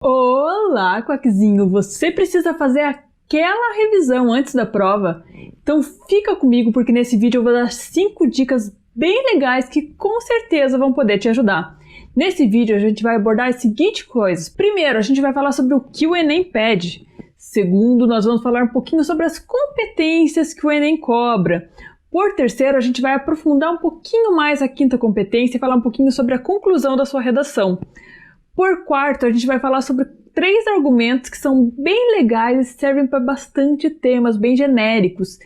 Olá, Quackzinho! Você precisa fazer aquela revisão antes da prova? Então fica comigo porque nesse vídeo eu vou dar 5 dicas bem legais que com certeza vão poder te ajudar. Nesse vídeo a gente vai abordar as seguintes coisas. Primeiro, a gente vai falar sobre o que o Enem pede. Segundo, nós vamos falar um pouquinho sobre as competências que o Enem cobra. Por terceiro, a gente vai aprofundar um pouquinho mais a quinta competência e falar um pouquinho sobre a conclusão da sua redação. Por quarto, a gente vai falar sobre 3 argumentos que são bem legais e servem para bastante temas bem genéricos.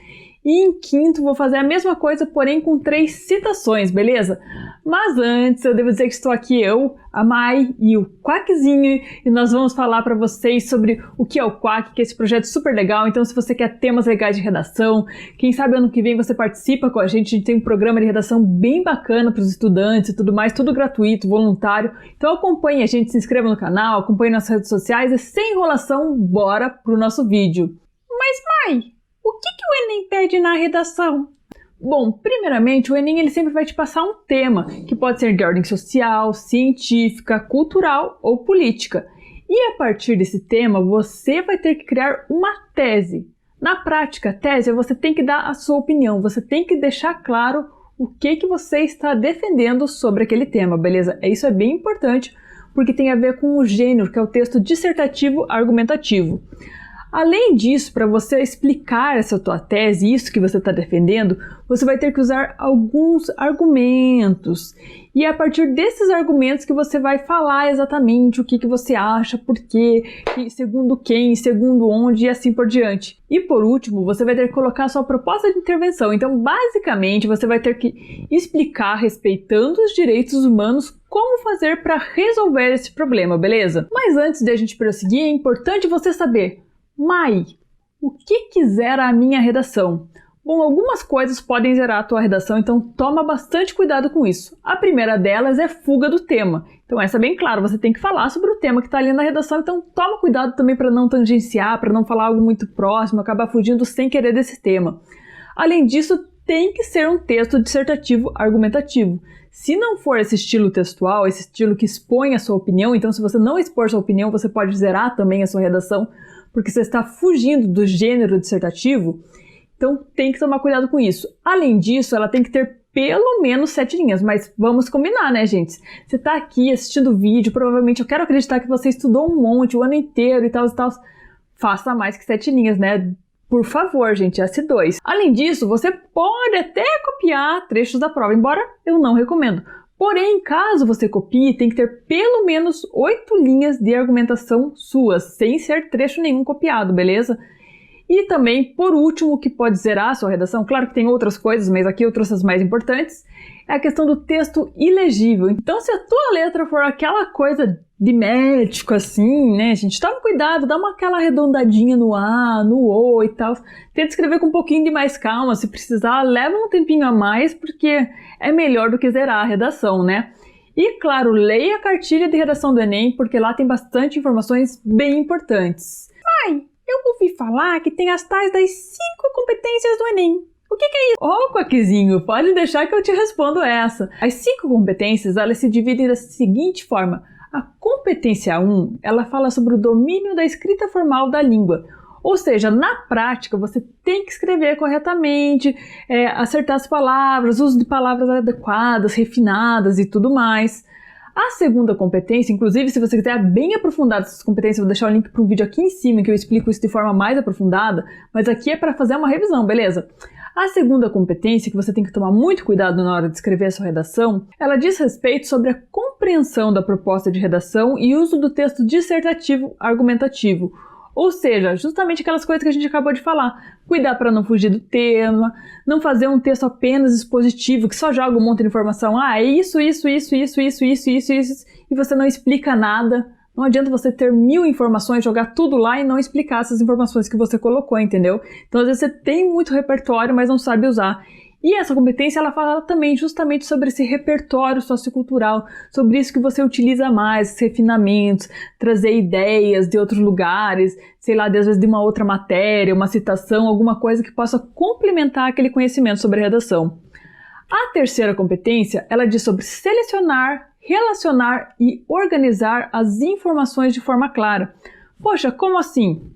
E em quinto, vou fazer a mesma coisa, porém com 3 citações, beleza? Mas antes, eu devo dizer que estou aqui eu, a Mai e o Quackzinho, e nós vamos falar para vocês sobre o que é o Quack, que é esse projeto super legal. Então, se você quer temas legais de redação, quem sabe ano que vem você participa com a gente tem um programa de redação bem bacana para os estudantes e tudo mais, tudo gratuito, voluntário. Então acompanhe a gente, se inscreva no canal, acompanhe nas redes sociais e sem enrolação, bora pro nosso vídeo. Mas Mai, o que o Enem pede na redação? Bom, primeiramente, o Enem ele sempre vai te passar um tema, que pode ser de ordem social, científica, cultural ou política. E a partir desse tema, você vai ter que criar uma tese. Na prática, a tese você tem que dar a sua opinião, você tem que deixar claro o que você está defendendo sobre aquele tema, beleza? Isso é bem importante, porque tem a ver com o gênero, que é o texto dissertativo argumentativo. Além disso, para você explicar essa tua tese, isso que você está defendendo, você vai ter que usar alguns argumentos. E é a partir desses argumentos que você vai falar exatamente o que você acha, por quê, segundo quem, segundo onde e assim por diante. E por último, você vai ter que colocar a sua proposta de intervenção. Então, basicamente, você vai ter que explicar, respeitando os direitos humanos, como fazer para resolver esse problema, beleza? Mas antes de a gente prosseguir, é importante você saber: Mai, o que zera a minha redação? Bom, algumas coisas podem zerar a tua redação, então toma bastante cuidado com isso. A primeira delas é fuga do tema. Então essa é bem claro, você tem que falar sobre o tema que está ali na redação, então toma cuidado também para não tangenciar, para não falar algo muito próximo, acabar fugindo sem querer desse tema. Além disso, tem que ser um texto dissertativo argumentativo. Se não for esse estilo textual, esse estilo que expõe a sua opinião, então se você não expor sua opinião, você pode zerar também a sua redação, porque você está fugindo do gênero dissertativo, então tem que tomar cuidado com isso. Além disso, ela tem que ter pelo menos 7 linhas, mas vamos combinar, né, gente? Você está aqui assistindo o vídeo, provavelmente eu quero acreditar que você estudou um monte, o ano inteiro e tal, faça mais que 7 linhas, né? Por favor, gente, S2. Além disso, você pode até copiar trechos da prova, embora eu não recomendo. Porém, caso você copie, tem que ter pelo menos 8 linhas de argumentação suas, sem ser trecho nenhum copiado, beleza? E também, por último, o que pode zerar a sua redação, claro que tem outras coisas, mas aqui eu trouxe as mais importantes, é a questão do texto ilegível. Então, se a tua letra for aquela coisa de médico, assim, né, gente, toma cuidado, dá aquela arredondadinha no A, no O e tal. Tenta escrever com um pouquinho de mais calma, se precisar, leva um tempinho a mais, porque é melhor do que zerar a redação, né? E, claro, leia a cartilha de redação do Enem, porque lá tem bastante informações bem importantes. Ai, eu ouvi falar que tem as tais das 5 competências do Enem. O que é isso? Ô, Quackzinho, pode deixar que eu te respondo essa. As 5 competências, elas se dividem da seguinte forma. A competência 1, ela fala sobre o domínio da escrita formal da língua. Ou seja, na prática, você tem que escrever corretamente, acertar as palavras, uso de palavras adequadas, refinadas e tudo mais. A segunda competência, inclusive, se você quiser bem aprofundar essas competências, eu vou deixar o link para um vídeo aqui em cima que eu explico isso de forma mais aprofundada, mas aqui é para fazer uma revisão, beleza? A segunda competência, que você tem que tomar muito cuidado na hora de escrever a sua redação, ela diz respeito sobre a compreensão da proposta de redação e uso do texto dissertativo argumentativo. Ou seja, justamente aquelas coisas que a gente acabou de falar. Cuidar para não fugir do tema, não fazer um texto apenas expositivo, que só joga um monte de informação. Ah, é isso, e você não explica nada. Não adianta você ter 1000 informações, jogar tudo lá e não explicar essas informações que você colocou, entendeu? Então, às vezes você tem muito repertório, mas não sabe usar. E essa competência, ela fala também justamente sobre esse repertório sociocultural, sobre isso que você utiliza mais, esses refinamentos, trazer ideias de outros lugares, sei lá, às vezes de uma outra matéria, uma citação, alguma coisa que possa complementar aquele conhecimento sobre a redação. A terceira competência, ela diz sobre selecionar, relacionar e organizar as informações de forma clara. Poxa, como assim?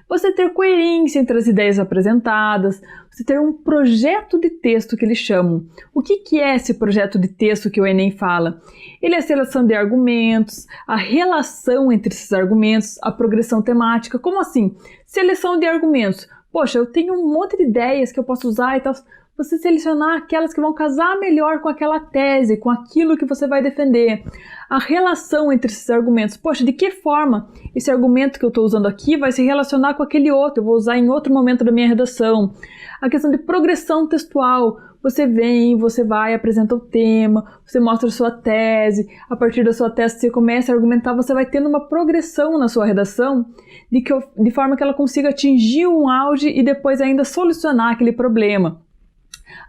Você ter coerência entre as ideias apresentadas, você ter um projeto de texto que eles chamam. O que é esse projeto de texto que o Enem fala? Ele é a seleção de argumentos, a relação entre esses argumentos, a progressão temática. Como assim? Seleção de argumentos. Poxa, eu tenho um monte de ideias que eu posso usar e tal. Você selecionar aquelas que vão casar melhor com aquela tese, com aquilo que você vai defender. A relação entre esses argumentos. Poxa, de que forma esse argumento que eu estou usando aqui vai se relacionar com aquele outro? Eu vou usar em outro momento da minha redação. A questão de progressão textual. Você vem, você vai, apresenta o tema, você mostra a sua tese. A partir da sua tese, você começa a argumentar, você vai tendo uma progressão na sua redação de forma que ela consiga atingir um auge e depois ainda solucionar aquele problema.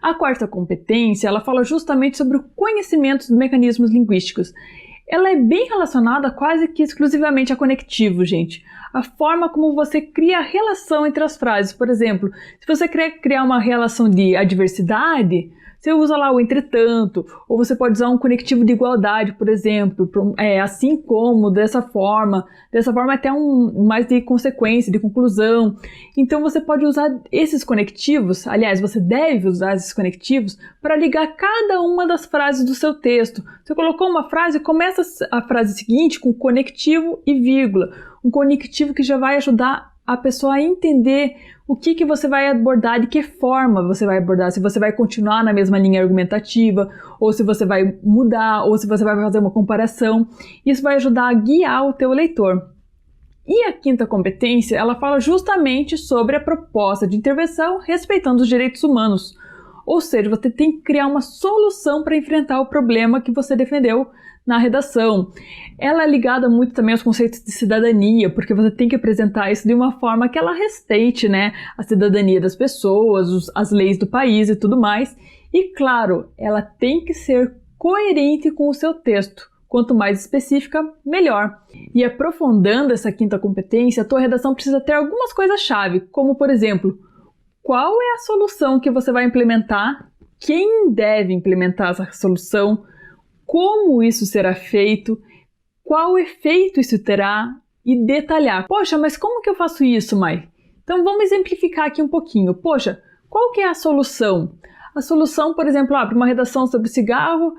A quarta competência, ela fala justamente sobre o conhecimento dos mecanismos linguísticos. Ela é bem relacionada quase que exclusivamente a conectivo, gente. A forma como você cria a relação entre as frases. Por exemplo, se você quer criar uma relação de adversidade, você usa lá o entretanto, ou você pode usar um conectivo de igualdade, por exemplo, assim como, dessa forma até mais de consequência, de conclusão. Então você pode usar esses conectivos, aliás, você deve usar esses conectivos para ligar cada uma das frases do seu texto. Você colocou uma frase, começa a frase seguinte com conectivo e vírgula, um conectivo que já vai ajudar a pessoa a entender o que você vai abordar, de que forma você vai abordar, se você vai continuar na mesma linha argumentativa, ou se você vai mudar, ou se você vai fazer uma comparação. Isso vai ajudar a guiar o teu leitor. E a quinta competência, ela fala justamente sobre a proposta de intervenção respeitando os direitos humanos. Ou seja, você tem que criar uma solução para enfrentar o problema que você defendeu na redação. Ela é ligada muito também aos conceitos de cidadania, porque você tem que apresentar isso de uma forma que ela respeite, né, a cidadania das pessoas, as leis do país e tudo mais. E claro, ela tem que ser coerente com o seu texto. Quanto mais específica, melhor. E aprofundando essa quinta competência, a tua redação precisa ter algumas coisas-chave, como por exemplo, qual é a solução que você vai implementar, quem deve implementar essa solução, como isso será feito, qual efeito isso terá e detalhar. Poxa, mas como que eu faço isso, Mai? Então vamos exemplificar aqui um pouquinho. Poxa, qual que é a solução? A solução, por exemplo, para uma redação sobre cigarro,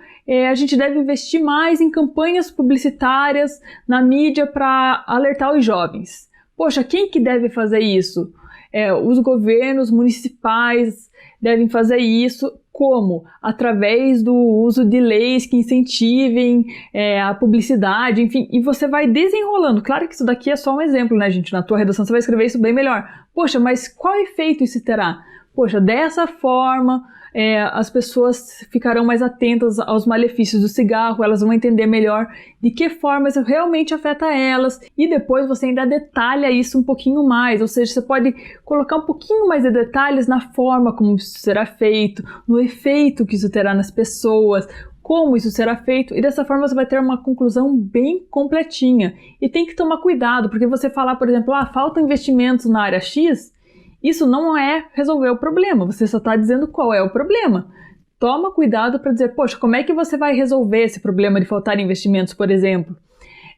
a gente deve investir mais em campanhas publicitárias na mídia para alertar os jovens. Poxa, quem que deve fazer isso? Os governos municipais devem fazer isso. Como? Através do uso de leis que incentivem a publicidade, enfim, e você vai desenrolando. Claro que isso daqui é só um exemplo, né, gente? Na tua redação você vai escrever isso bem melhor. Poxa, mas qual efeito isso terá? Poxa, dessa forma as pessoas ficarão mais atentas aos malefícios do cigarro, elas vão entender melhor de que forma isso realmente afeta elas, e depois você ainda detalha isso um pouquinho mais, ou seja, você pode colocar um pouquinho mais de detalhes na forma como isso será feito, no efeito que isso terá nas pessoas, como isso será feito, e dessa forma você vai ter uma conclusão bem completinha. E tem que tomar cuidado, porque você falar, por exemplo, faltam investimentos na área X, isso não é resolver o problema, você só está dizendo qual é o problema. Toma cuidado para dizer, poxa, como é que você vai resolver esse problema de faltar investimentos, por exemplo?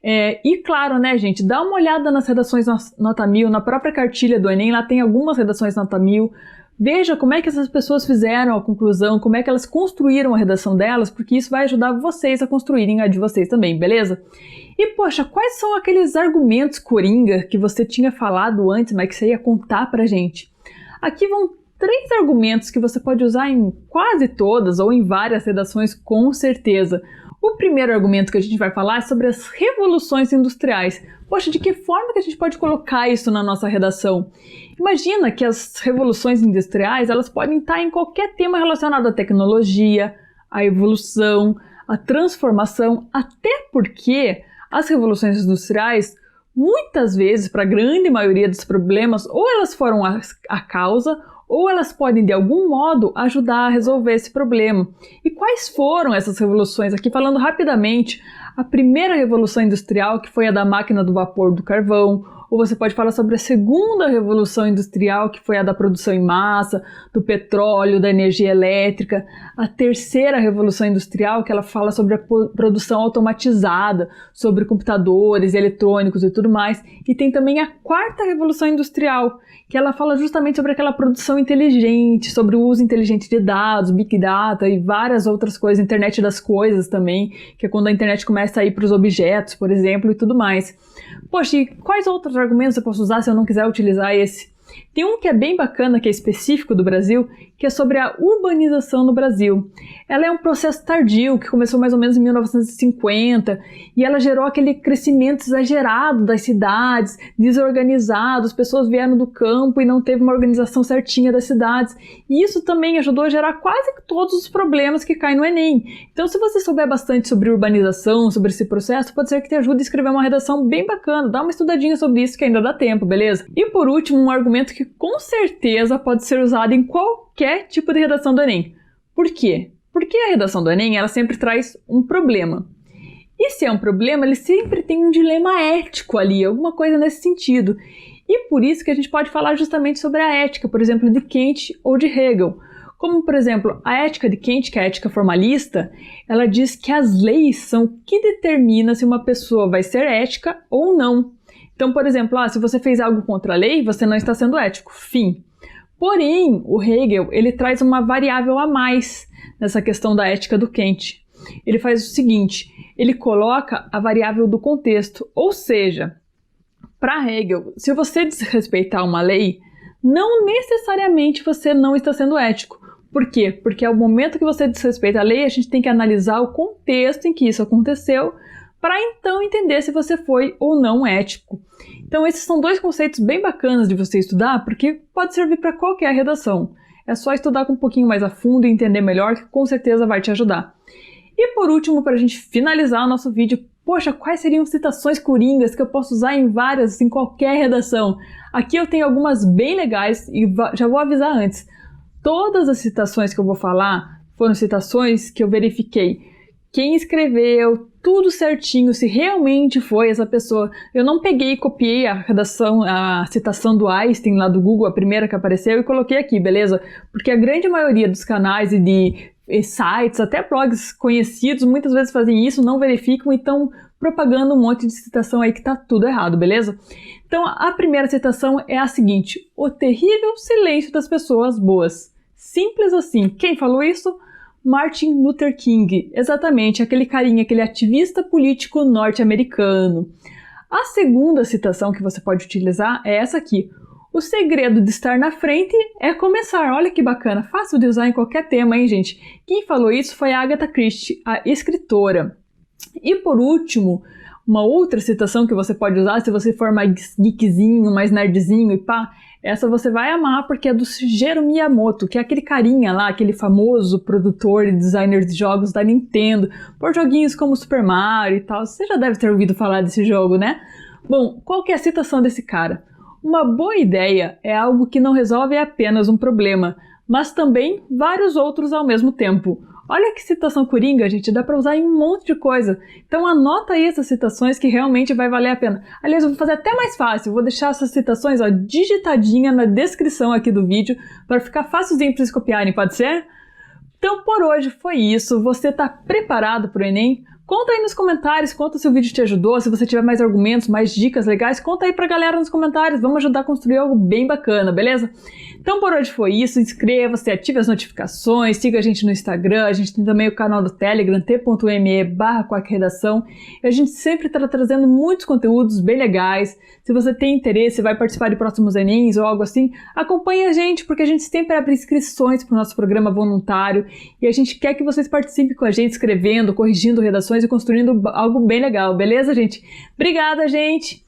E claro, né, gente, dá uma olhada nas redações nota 1000, na própria cartilha do Enem, lá tem algumas redações nota 1000. Veja como é que essas pessoas fizeram a conclusão, como é que elas construíram a redação delas, porque isso vai ajudar vocês a construírem a de vocês também, beleza? E, poxa, quais são aqueles argumentos coringa que você tinha falado antes, mas que você ia contar pra gente? Aqui vão 3 argumentos que você pode usar em quase todas ou em várias redações, com certeza. O primeiro argumento que a gente vai falar é sobre as revoluções industriais. Poxa, de que forma que a gente pode colocar isso na nossa redação? Imagina que as revoluções industriais, elas podem estar em qualquer tema relacionado à tecnologia, à evolução, à transformação, até porque as revoluções industriais, muitas vezes, para a grande maioria dos problemas, ou elas foram a causa, ou elas podem, de algum modo, ajudar a resolver esse problema. E quais foram essas revoluções? Aqui, falando rapidamente, a primeira revolução industrial, que foi a da máquina do vapor do carvão, ou você pode falar sobre a segunda revolução industrial, que foi a da produção em massa, do petróleo, da energia elétrica, a terceira revolução industrial, que ela fala sobre a produção automatizada, sobre computadores, eletrônicos e tudo mais, e tem também a quarta revolução industrial, que ela fala justamente sobre aquela produção inteligente, sobre o uso inteligente de dados, Big Data e várias outras coisas, internet das coisas também, que é quando a internet começa a ir para os objetos, por exemplo, e tudo mais. Poxa, e quais outros argumentos eu posso usar se eu não quiser utilizar esse? Tem um que é bem bacana, que é específico do Brasil, que é sobre a urbanização no Brasil. Ela é um processo tardio, que começou mais ou menos em 1950, e ela gerou aquele crescimento exagerado das cidades, desorganizado, as pessoas vieram do campo e não teve uma organização certinha das cidades. E isso também ajudou a gerar quase todos os problemas que caem no Enem. Então, se você souber bastante sobre urbanização, sobre esse processo, pode ser que te ajude a escrever uma redação bem bacana. Dá uma estudadinha sobre isso que ainda dá tempo, beleza? E por último, um argumento que com certeza pode ser usado em qualquer tipo de redação do Enem. Por quê? Porque a redação do Enem, ela sempre traz um problema. E se é um problema, ele sempre tem um dilema ético ali, alguma coisa nesse sentido. E por isso que a gente pode falar justamente sobre a ética, por exemplo, de Kant ou de Hegel. Como, por exemplo, a ética de Kant, que é a ética formalista, ela diz que as leis são o que determina se uma pessoa vai ser ética ou não. Então, por exemplo, se você fez algo contra a lei, você não está sendo ético. Fim. Porém, o Hegel, ele traz uma variável a mais nessa questão da ética do Kant. Ele faz o seguinte, ele coloca a variável do contexto, ou seja, para Hegel, se você desrespeitar uma lei, não necessariamente você não está sendo ético. Por quê? Porque ao momento que você desrespeita a lei, a gente tem que analisar o contexto em que isso aconteceu, para então entender se você foi ou não ético. Então esses são dois conceitos bem bacanas de você estudar, porque pode servir para qualquer redação. É só estudar com um pouquinho mais a fundo e entender melhor, que com certeza vai te ajudar. E por último, para a gente finalizar o nosso vídeo, poxa, quais seriam citações coringas que eu posso usar em qualquer redação? Aqui eu tenho algumas bem legais e já vou avisar antes. Todas as citações que eu vou falar foram citações que eu verifiquei quem escreveu, tudo certinho, se realmente foi essa pessoa. Eu não peguei e copiei a citação do Einstein lá do Google, a primeira que apareceu, e coloquei aqui, beleza? Porque a grande maioria dos canais e de sites, até blogs conhecidos, muitas vezes fazem isso, não verificam e estão propagando um monte de citação aí que tá tudo errado, beleza? Então, a primeira citação é a seguinte: o terrível silêncio das pessoas boas. Simples assim. Quem falou isso? Martin Luther King, exatamente, aquele carinha, aquele ativista político norte-americano. A segunda citação que você pode utilizar é essa aqui. O segredo de estar na frente é começar. Olha que bacana, fácil de usar em qualquer tema, hein, gente? Quem falou isso foi a Agatha Christie, a escritora. E por último, uma outra citação que você pode usar se você for mais geekzinho, mais nerdzinho e pá, essa você vai amar porque é do Shigeru Miyamoto, que é aquele carinha lá, aquele famoso produtor e designer de jogos da Nintendo, por joguinhos como Super Mario e tal. Você já deve ter ouvido falar desse jogo, né? Bom, qual que é a citação desse cara? Uma boa ideia é algo que não resolve apenas um problema, mas também vários outros ao mesmo tempo. Olha que citação coringa, gente, dá pra usar em um monte de coisa. Então anota aí essas citações que realmente vai valer a pena. Aliás, eu vou fazer até mais fácil, vou deixar essas citações digitadinha na descrição aqui do vídeo para ficar facilzinho para vocês copiarem, pode ser? Então por hoje foi isso, você tá preparado pro Enem? Conta aí nos comentários, conta se o vídeo te ajudou, se você tiver mais argumentos, mais dicas legais, conta aí pra galera nos comentários, vamos ajudar a construir algo bem bacana, beleza? Então por hoje foi isso, inscreva-se, ative as notificações, siga a gente no Instagram, a gente tem também o canal do Telegram, t.me/quackredação, e a gente sempre está trazendo muitos conteúdos bem legais. Se você tem interesse, vai participar de próximos Enems ou algo assim, acompanhe a gente, porque a gente sempre abre inscrições para o nosso programa voluntário, e a gente quer que vocês participem com a gente, escrevendo, corrigindo redações e construindo algo bem legal, beleza, gente? Obrigada, gente!